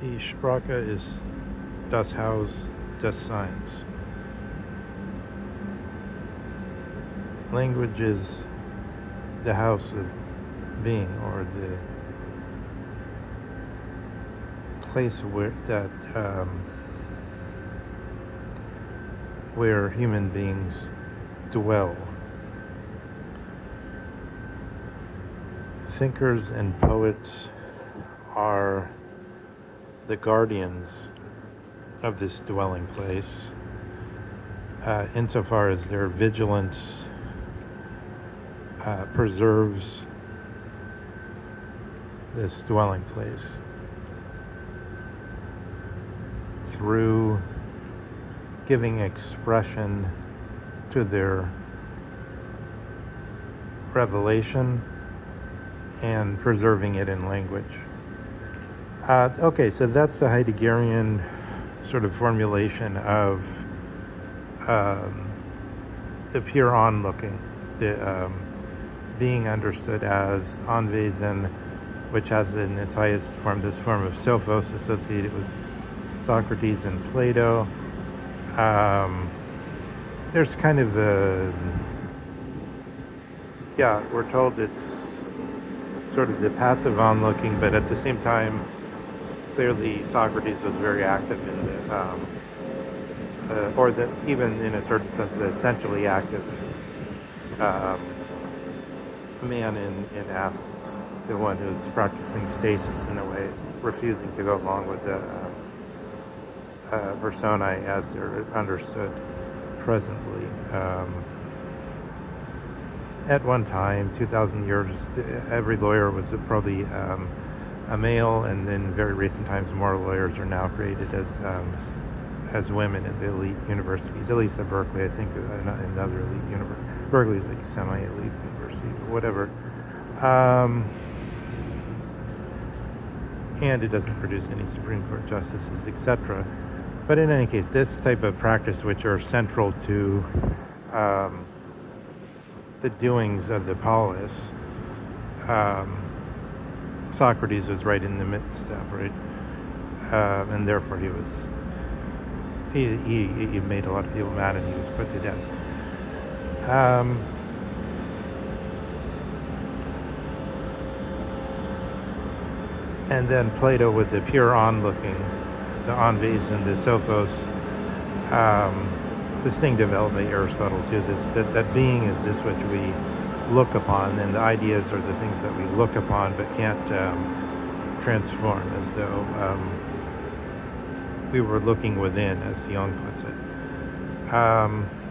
Die Sprache ist das Haus des Seins. Language is the house of being, or the place where human beings dwell. Thinkers and poets are the guardians of this dwelling place, insofar as their vigilance preserves this dwelling place through giving expression to their revelation and preserving it in language. Okay, so that's a Heideggerian sort of formulation of the pure onlooking, the being understood as Anwesen, which has in its highest form this form of Sophos associated with Socrates and Plato. There's kind of we're told it's sort of the passive onlooking, but at the same time, clearly Socrates was very active in even in a certain sense, the essentially active man in Athens, the one who's practicing stasis in a way, refusing to go along with the personae as they're understood presently. At one time, 2,000 years, every lawyer was probably a male, and then in very recent times, more lawyers are now created as women in the elite universities, at least at Berkeley. I think in other elite universities. Berkeley is like semi-elite university, but whatever. And it doesn't produce any Supreme Court justices, etc. But in any case, this type of practice, which are central to the doings of the polis, Socrates was right in the midst of, right? And therefore he made a lot of people mad, and he was put to death. And then Plato with the pure onlooking, the Anwesen, the Sophos, this thing developed by Aristotle too, that being is this which we look upon, and the ideas are the things that we look upon but can't transform, as though we were looking within, as Jung puts it.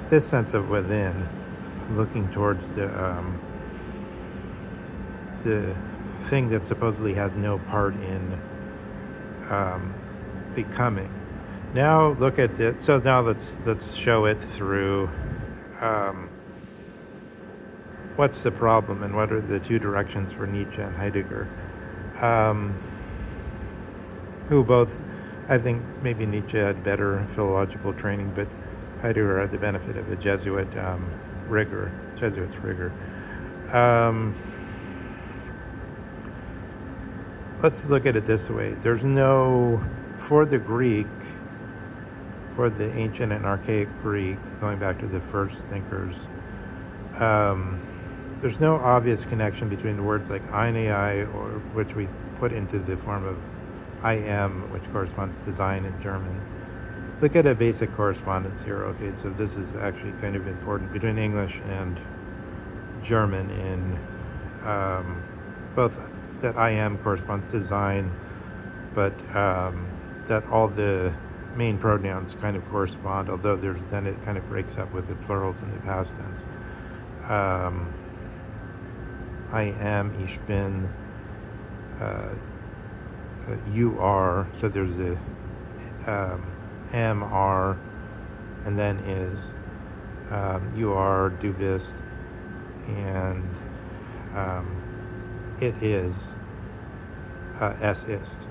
This sense of within, looking towards the thing that supposedly has no part in becoming. Now look at this. So now let's show it through what's the problem and what are the two directions for Nietzsche and Heidegger, who both, I think maybe Nietzsche had better philological training, but Heidegger had the benefit of a Jesuit's rigor. Let's look at it this way. There's no, for the ancient and archaic Greek, going back to the first thinkers, there's no obvious connection between the words like einei, or which we put into the form of I am, which corresponds to sein in German. Look at a basic correspondence here. Okay, so this is actually kind of important between English and German in both that I am corresponds to sein, but that all the main pronouns kind of correspond, although then it kind of breaks up with the plurals in the past tense. I am, ich bin, you are, so there's the am, are, and then is, you are, du bist, and it is, es ist.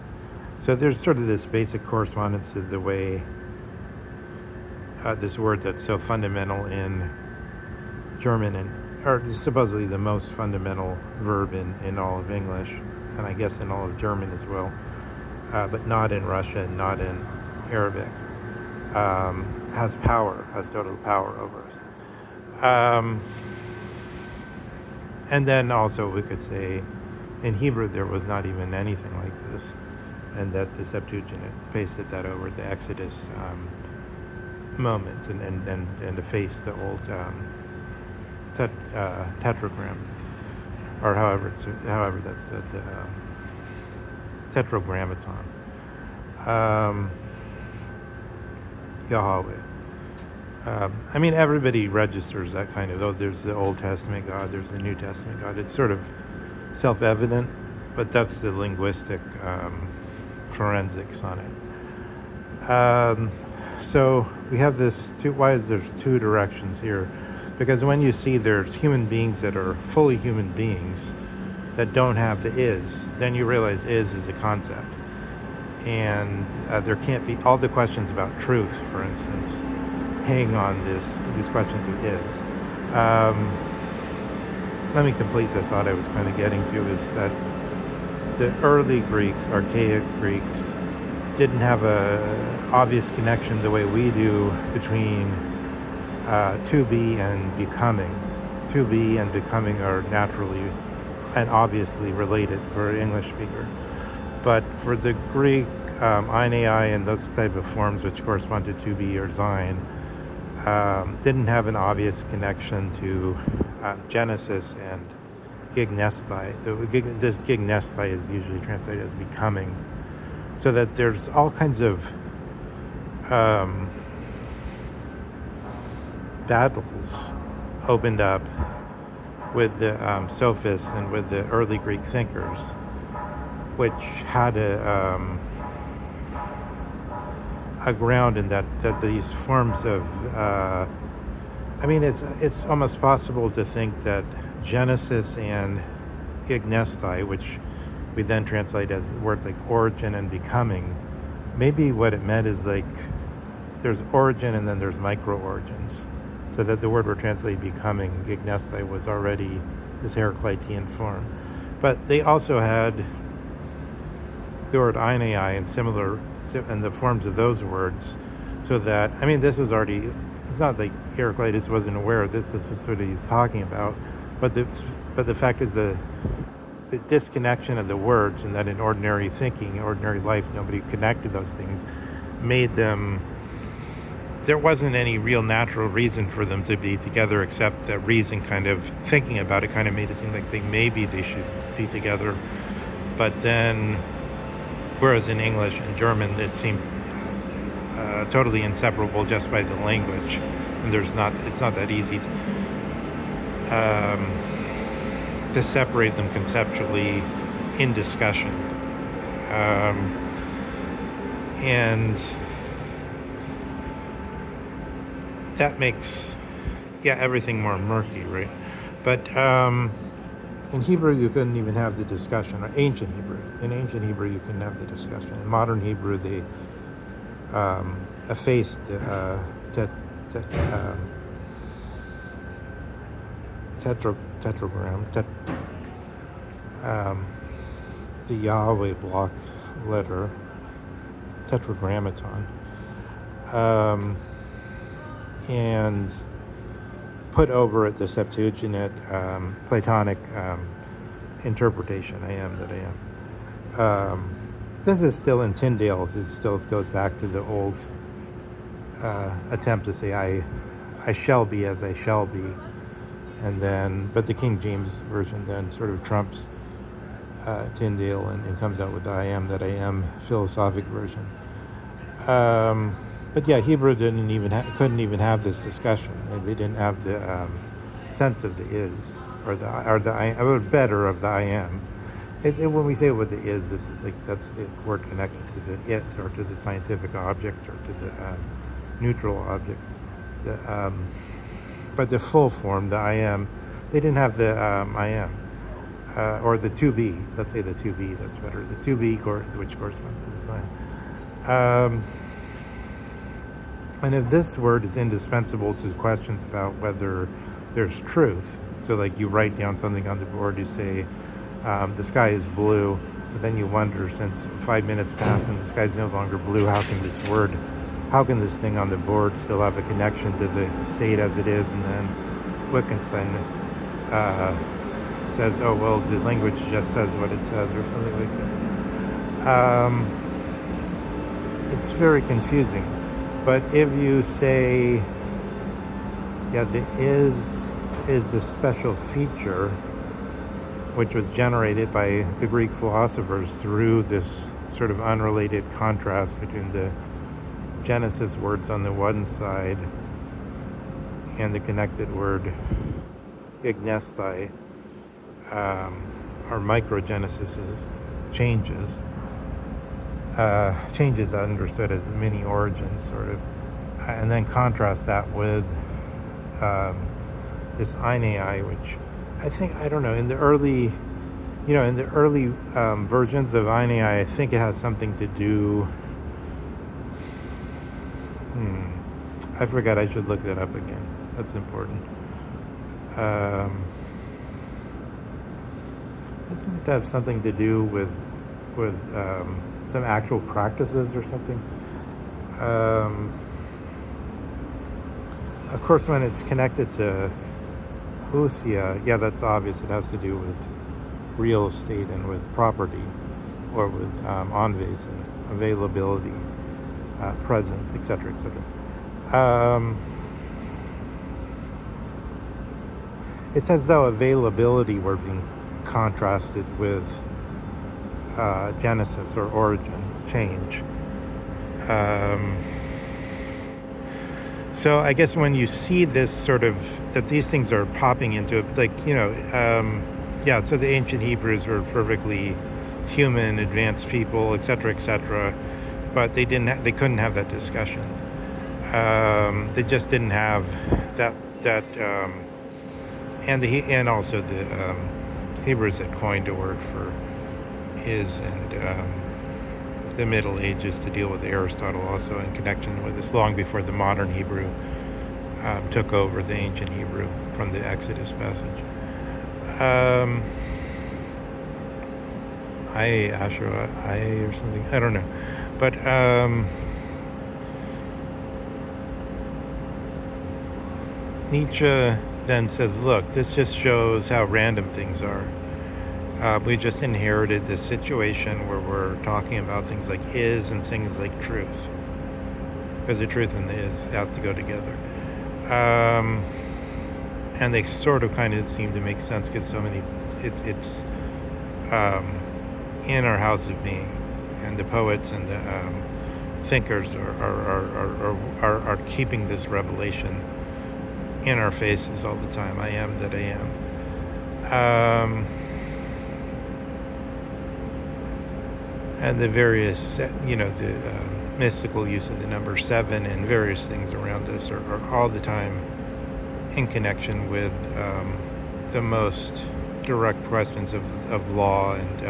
So there's sort of this basic correspondence to the way this word that's so fundamental in German, or supposedly the most fundamental verb in all of English, and I guess in all of German as well, but not in Russian, not in Arabic, has total power over us. And then also we could say in Hebrew there was not even anything like this, and that the Septuagint pasted that over the Exodus moment and effaced the old tetragram, or however that's said, tetragrammaton, Yahweh. I mean, everybody registers that kind of, though there's the Old Testament God, there's the New Testament God. It's sort of self-evident, but that's the linguistic forensics on it. So we have this there's two directions here? Because when you see there's human beings that are fully human beings that don't have the is, then you realize is a concept. And there can't be, all the questions about truth, for instance, hang on these questions of is. Let me complete the thought I was kind of getting to, is that the early Greeks, archaic Greeks, didn't have a obvious connection the way we do between to be and becoming. To be and becoming are naturally and obviously related for an English speaker. But for the Greek, einai and those type of forms which correspond to be or sein, didn't have an obvious connection to Genesis and gignestai. This gignestai is usually translated as becoming. So that there's all kinds of battles opened up with the sophists and with the early Greek thinkers, which had a ground in that these forms of I mean, it's almost possible to think that Genesis and gignestai, which we then translate as words like origin and becoming, maybe what it meant is like there's origin and then there's micro-origins. So that the word we're translating becoming, gignestai, was already this Heraclitean form. But they also had the word einai and similar, and the forms of those words, so that, I mean, this was already, it's not like Heraclitus wasn't aware of this is what he's talking about, but the fact is the disconnection of the words, and that in ordinary thinking, ordinary life, nobody connected those things, made them, there wasn't any real natural reason for them to be together, except that reason kind of, thinking about it kind of made it seem like maybe they should be together. But then, whereas in English and German, it seemed totally inseparable just by the language, and it's not that easy to separate them conceptually in discussion. And that makes, everything more murky, right? But in Hebrew, you couldn't even have the discussion, or ancient Hebrew. In ancient Hebrew, you couldn't have the discussion. In modern Hebrew, they effaced tetragram, the Yahweh block letter, tetragrammaton, and put over it the Septuagint Platonic interpretation, I am that I am. This is still in Tyndale. It still goes back to the old attempt to say I shall be as I shall be, and then, but the King James version then sort of trumps Tyndale and comes out with the I am that I am philosophic version. But yeah, Hebrew couldn't even have this discussion. They didn't have the sense of the is, or better of the I am. When we say what the is, this is like, that's the word connected to the it, or to the scientific object, or to the neutral object. But the full form, the I am, they didn't have the I am, or the to be. Let's say the to be. That's better. The to be, which corresponds to the sign. And if this word is indispensable to questions about whether there's truth, so like you write down something on the board, you say, the sky is blue, But then you wonder, since 5 minutes passed and this guy's no longer blue, how can this thing on the board still have a connection to the state as it is? And then Wittgenstein says, oh, well, the language just says what it says, or something like that. It's very confusing. But if you say, yeah, the is the special feature which was generated by the Greek philosophers through this sort of unrelated contrast between the Genesis words on the one side and the connected word ignestai, or microgenesis, changes understood as many origins, sort of, and then contrast that with this einai, which I don't know, in the early versions of einai, I think it has something to do, I forgot, I should look that up again. That's important. Doesn't it have something to do with some actual practices or something? Of course, when it's connected to uўsία, yeah, that's obvious. It has to do with real estate and with property, or with envys and availability, presence, etc., etc. It's as though availability were being contrasted with genesis, or origin, change. So I guess when you see this sort of, that these things are popping into it, like, yeah, so the ancient Hebrews were perfectly human, advanced people, etc., etc., but they couldn't have that discussion. They just didn't have that and also the Hebrews had coined a word for is, and the Middle Ages to deal with Aristotle also in connection with this, long before the modern Hebrew took over the ancient Hebrew from the Exodus passage. Or something, I don't know. But Nietzsche then says, look, this just shows how random things are. We just inherited this situation where we're talking about things like is and things like truth, because the truth and the is have to go together. And they sort of kind of seem to make sense, because so many, it's in our house of being, and the poets and the thinkers are keeping this revelation in our faces all the time. I am that I am. And the various, the mystical use of the number 7 and various things around us are all the time in connection with the most direct questions of law. And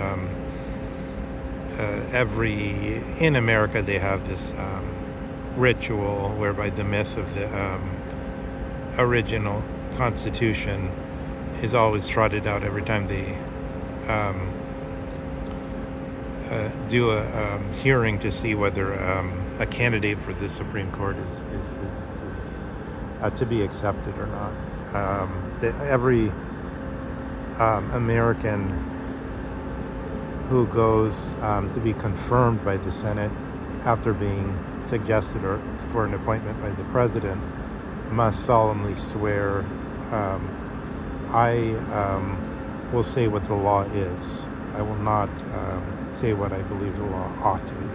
in America they have this ritual whereby the myth of the original Constitution is always trotted out every time they do a hearing to see whether a candidate for the Supreme Court is to be accepted or not. Every American who goes to be confirmed by the Senate after being suggested or for an appointment by the president must solemnly swear, I will say what the law is. I will not say what I believe the law ought to be.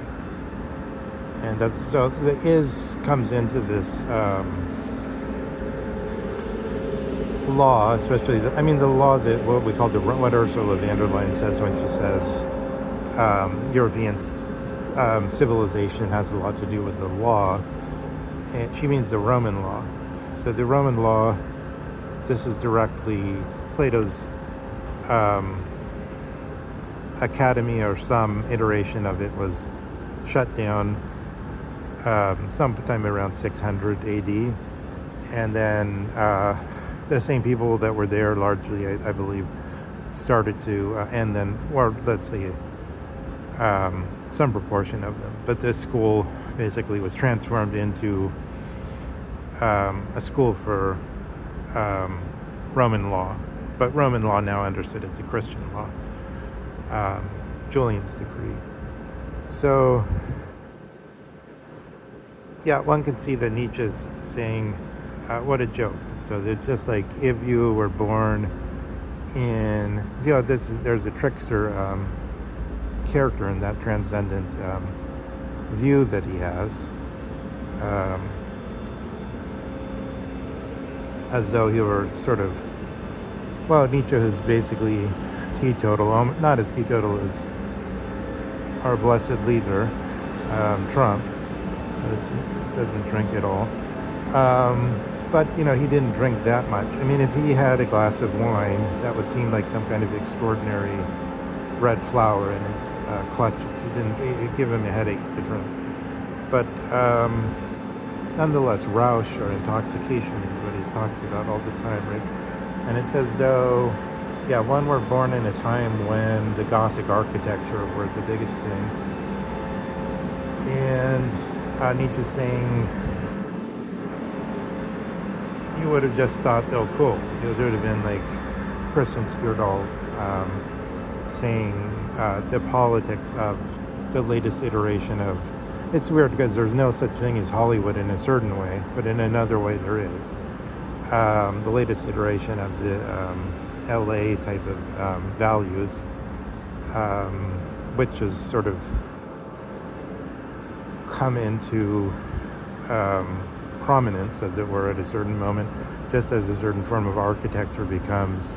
And that's, so the is comes into this law, especially the law that what we call what Ursula von der Leyen says when she says European civilization has a lot to do with the law, and she means the Roman law. So the Roman law, this is directly Plato's academy, or some iteration of it was shut down sometime around 600 AD, and then the same people that were there largely, I believe, started to and then, or let's say some proportion of them. But this school basically was transformed into a school for Roman law, but Roman law now understood as a Christian law, Julian's decree. So, yeah, one can see that Nietzsche's saying, what a joke. So it's just like if you were born in, there's a trickster character in that transcendent view that he has, as though he were sort of, Nietzsche is basically teetotal, not as teetotal as our blessed leader, Trump. He doesn't drink at all. But, he didn't drink that much. I mean, if he had a glass of wine, that would seem like some kind of extraordinary red flower in his clutches. It'd give him a headache to drink. But nonetheless, rausch or intoxication is what he talks about all the time, right? And it's as though, one were born in a time when the Gothic architecture were the biggest thing. And Nietzsche's saying, you would have just thought, oh, cool. There would have been like Kristen Stewart saying the politics of the latest iteration of, it's weird because there's no such thing as Hollywood in a certain way, but in another way there is. The latest iteration of the LA type of values, which has sort of come into prominence, as it were, at a certain moment, just as a certain form of architecture becomes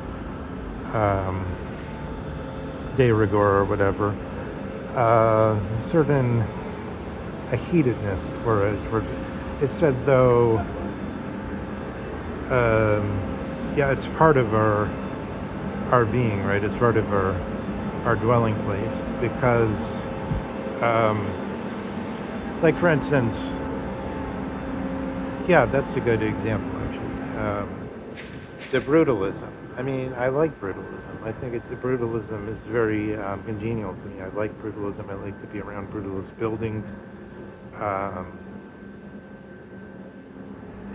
de rigueur or whatever, a heatedness for it's as though it's part of our being, right? It's part of our dwelling place, because like, for instance, that's a good example, actually. The brutalism. I mean, I like brutalism. I think brutalism is very congenial to me. I like brutalism. I like to be around brutalist buildings.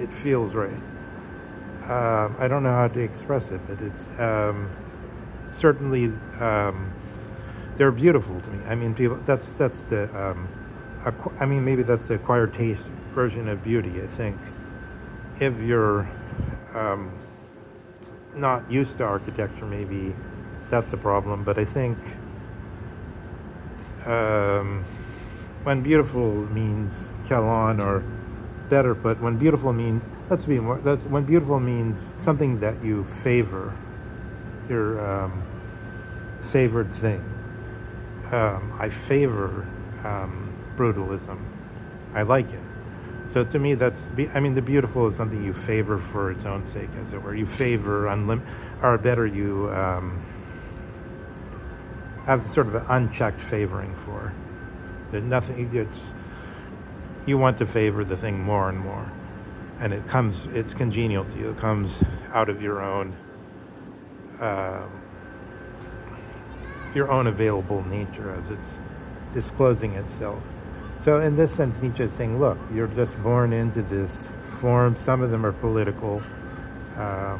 It feels right. I don't know how to express it, but it's certainly they're beautiful to me. I mean, people. That's the. Maybe that's the acquired taste version of beauty. I think if you're not used to architecture, maybe that's a problem. But I think when beautiful means Calon, or better put, when beautiful means, when beautiful means something that you favor, your favored thing. I favor brutalism. I like it. So to me, the beautiful is something you favor for its own sake, as it were. You favor or better, you have sort of an unchecked favoring for. You want to favor the thing more and more, and it's congenial to you. It comes out of your own available nature as it's disclosing itself. So in this sense, Nietzsche is saying, look, you're just born into this form. Some of them are political. I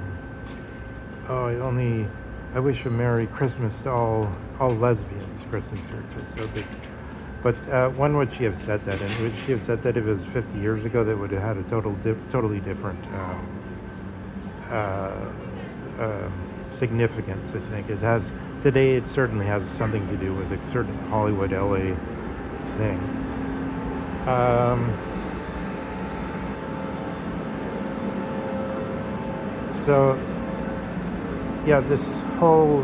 wish a Merry Christmas to all lesbians, Kristen Stewart said. So but when would she have said that? And would she have said that if it was 50 years ago, that would have had a totally different significance, I think. Today it certainly has something to do with a certain Hollywood, LA thing. This whole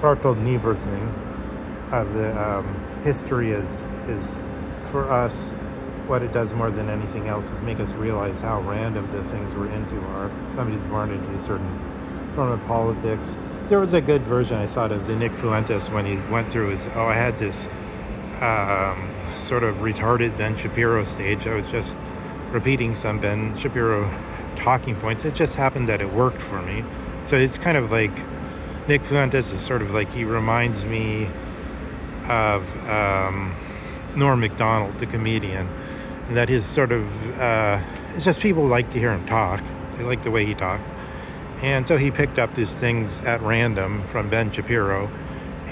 Bartold Niebuhr thing, the history is for us, what it does more than anything else is make us realize how random the things we're into are. Somebody's born into a certain form of politics. There was a good version, I thought, of the Nick Fuentes when he went through I had this sort of retarded Ben Shapiro stage. I was just repeating some Ben Shapiro talking points. It just happened that it worked for me. So it's kind of like Nick Fuentes is sort of like, he reminds me of Norm Macdonald, the comedian, and that his sort of, it's just people like to hear him talk. They like the way he talks. And so he picked up these things at random from Ben Shapiro,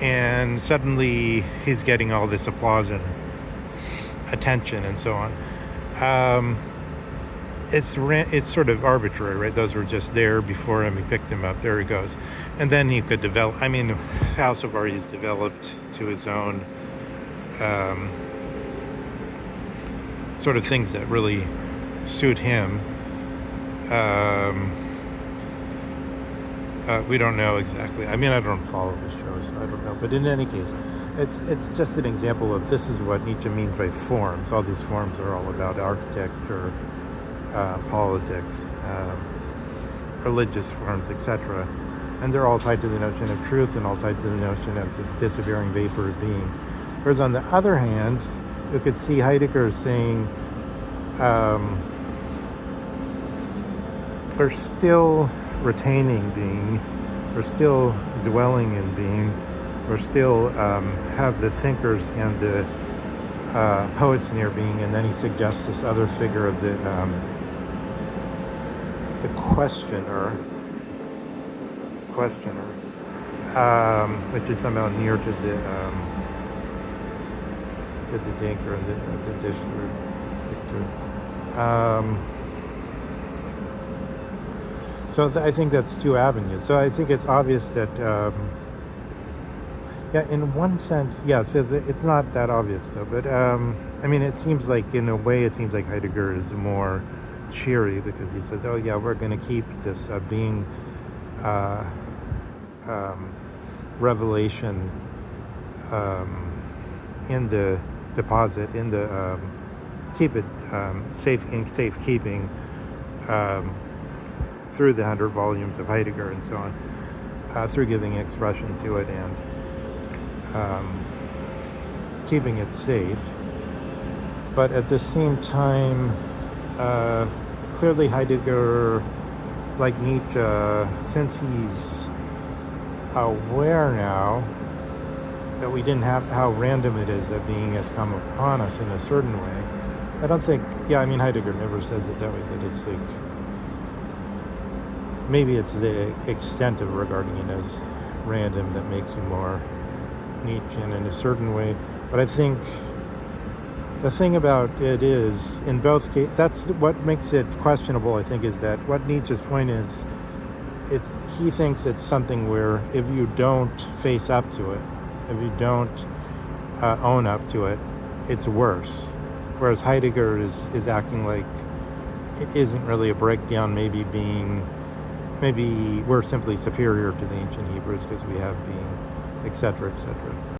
and suddenly he's getting all this applause and attention and so on. It's sort of arbitrary, right? Those were just there before him. He picked them up. There he goes. And then he could develop, I mean, how so far he's developed to his own sort of things that really suit him. We don't know exactly. I mean, I don't follow his shows. I don't know. But in any case, it's just an example of this is what Nietzsche means by forms. All these forms are all about architecture, politics, religious forms, etc. And they're all tied to the notion of truth and all tied to the notion of this disappearing vapor of being. Whereas on the other hand, you could see Heidegger saying we're still retaining being, we're still dwelling in being, we're still have the thinkers and the poets near being, and then he suggests this other figure of the questioner, which is somehow near to the thinker and the dictator. So I think that's two avenues. So I think it's obvious that, in one sense, so it's not that obvious though. But I mean, it seems like, in a way, it seems like Heidegger is more cheery because he says, "Oh yeah, we're going to keep this being revelation in the deposit, in the keep it safekeeping." Through the 100 volumes of Heidegger and so on, through giving expression to it and keeping it safe. But at the same time, clearly Heidegger, like Nietzsche, since he's aware now that we didn't have how random it is that being has come upon us in a certain way, I don't think, I mean, Heidegger never says it that way, that it's like, maybe it's the extent of regarding it as random that makes you more Nietzschean in a certain way. But I think the thing about it is, in both cases, that's what makes it questionable, I think, is that what Nietzsche's point is, he thinks it's something where if you don't face up to it, if you don't own up to it, it's worse. Whereas Heidegger is acting like it isn't really a breakdown, maybe we're simply superior to the ancient Hebrews because we have being, etc., etc.